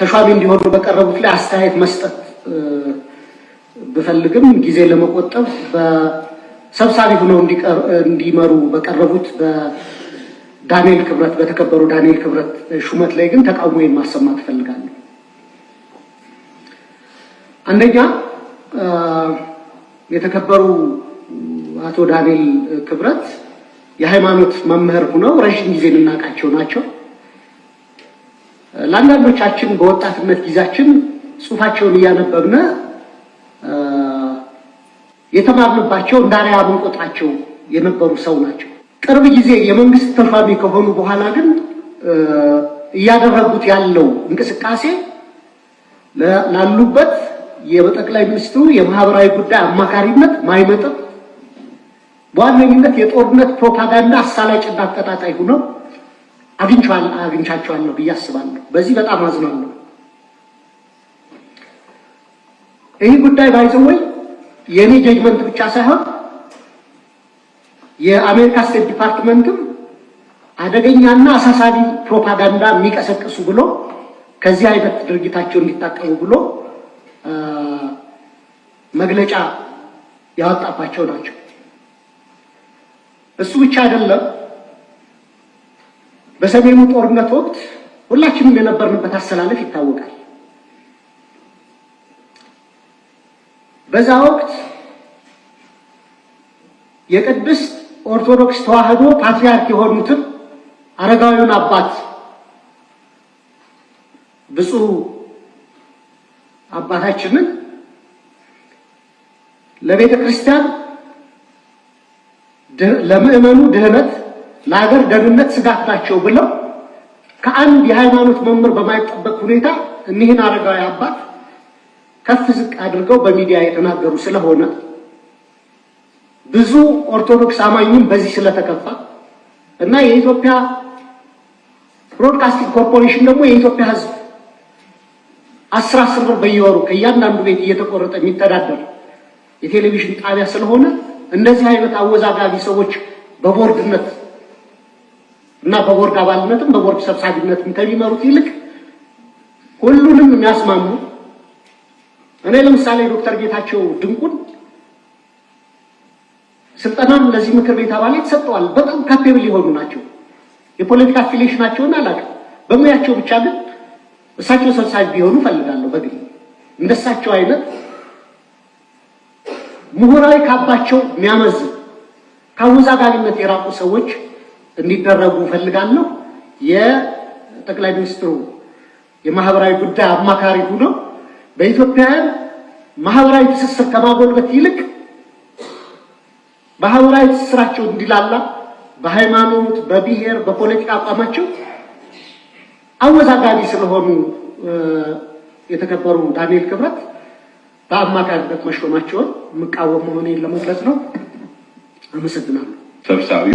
ተሿሚ እንዲሆኑ በቀረቡት ላይ አስተያየት መስጠት በፈልግም ጊዜ ለመቆጠብ በሰብሳቢ ሆነው እንዲመሩ በቀረቡት በዳንኤል ክብረት በተከበሩ ዳንኤል ክብረት ሹመት ላይ ግን ተቃውሞዬን ማሰማት እፈልጋለሁ። አንደኛ የተከበሩ አቶ ዳንኤል ክብረት የሃይማኖት መምህር ሆነው ረጅም ጊዜ እናቃቸው ናቸው። ለአንዳንዶቻችን በወጣትነት ጊዜያችን ጽሁፋቸውን እያነበብነ የተማርንባቸው እንዳሪያ መንቆጣቸው የነበሩ ሰው ናቸው። ቅርብ ጊዜ የመንግስት ተሿሚ ከሆኑ በኋላ ግን እያደረጉት ያለው እንቅስቃሴ ላሉበት የጠቅላይ ሚኒስትሩ የማህበራዊ ጉዳይ አማካሪነት ማይመጥን በዋነኝነት የጦርነት ፕሮፓጋንዳ አሳላጭና አቀጣጣይ ሆነው አግኝቻቸዋለሁ ብዬ አስባለሁ። በዚህ በጣም አዝናለሁ። ይህ ጉዳይ ባይዘወይ የኔ ጀጅመንት ብቻ ሳይሆን የአሜሪካ ስቴት ዲፓርትመንትም አደገኛና አሳሳቢ ፕሮፓጋንዳ የሚቀሰቅሱ ብሎ ከዚህ አይነት ድርጊታቸው እንዲታቀቡ ብሎ መግለጫ ያወጣባቸው ናቸው። እሱ ብቻ አይደለም። በሰሜኑ ጦርነት ወቅት ሁላችንም የነበርንበት አሰላለፍ ይታወቃል። በዛ ወቅት የቅድስት ኦርቶዶክስ ተዋሕዶ ፓትርያርክ የሆኑትን አረጋዊውን አባት ብፁዕ አባታችንን ለቤተ ክርስቲያን ለምእመኑ ድህነት ለሀገር ደህንነት ስጋት ናቸው ብለው ከአንድ የሃይማኖት መምህር በማይጠበቅ ሁኔታ እኒህን አረጋዊ አባት ከፍ ዝቅ አድርገው በሚዲያ የተናገሩ ስለሆነ ብዙ ኦርቶዶክስ አማኝም በዚህ ስለተከፋ እና የኢትዮጵያ ብሮድካስቲንግ ኮርፖሬሽን ደግሞ የኢትዮጵያ ሕዝብ 10 ብር በየወሩ ከእያንዳንዱ ቤት እየተቆረጠ የሚተዳደር የቴሌቪዥን ጣቢያ ስለሆነ እንደዚህ አይነት አወዛጋቢ ሰዎች በቦርድነት እና በቦርድ አባልነትም በቦርድ ሰብሳቢነትም ከሚመሩት ይልቅ ሁሉንም የሚያስማሙ እኔ ለምሳሌ ዶክተር ጌታቸው ድንቁን ስልጣናን ለዚህ ምክር ቤት አባላት ሰጥተዋል። በጣም ካፔብል የሆኑ ናቸው። የፖለቲካ አፊሊዬሽናቸውን አላውቅም። በሙያቸው ብቻ ግን እሳቸው ሰብሳቢ ቢሆኑ ፈልጋለሁ። በግል እንደሳቸው አይነት ምሁራዊ ካባቸው የሚያመዝን ከአወዛጋቢነት የራቁ ሰዎች እንዲደረጉ ፈልጋለሁ። የጠቅላይ ሚኒስትሩ የማህበራዊ ጉዳይ አማካሪ ሆነው በኢትዮጵያውያን ማህበራዊ ትስስር ከማጎልበት ይልቅ ማህበራዊ ትስስራቸው እንዲላላ በሃይማኖት፣ በብሔር፣ በፖለቲካ አቋማቸው አወዛጋቢ ስለሆኑ የተከበሩ ዳንኤል ክብረት በአማካሪነት መሾማቸውን የምቃወም መሆኔን ለመግለጽ ነው። አመሰግናለሁ። ሰብሳቢ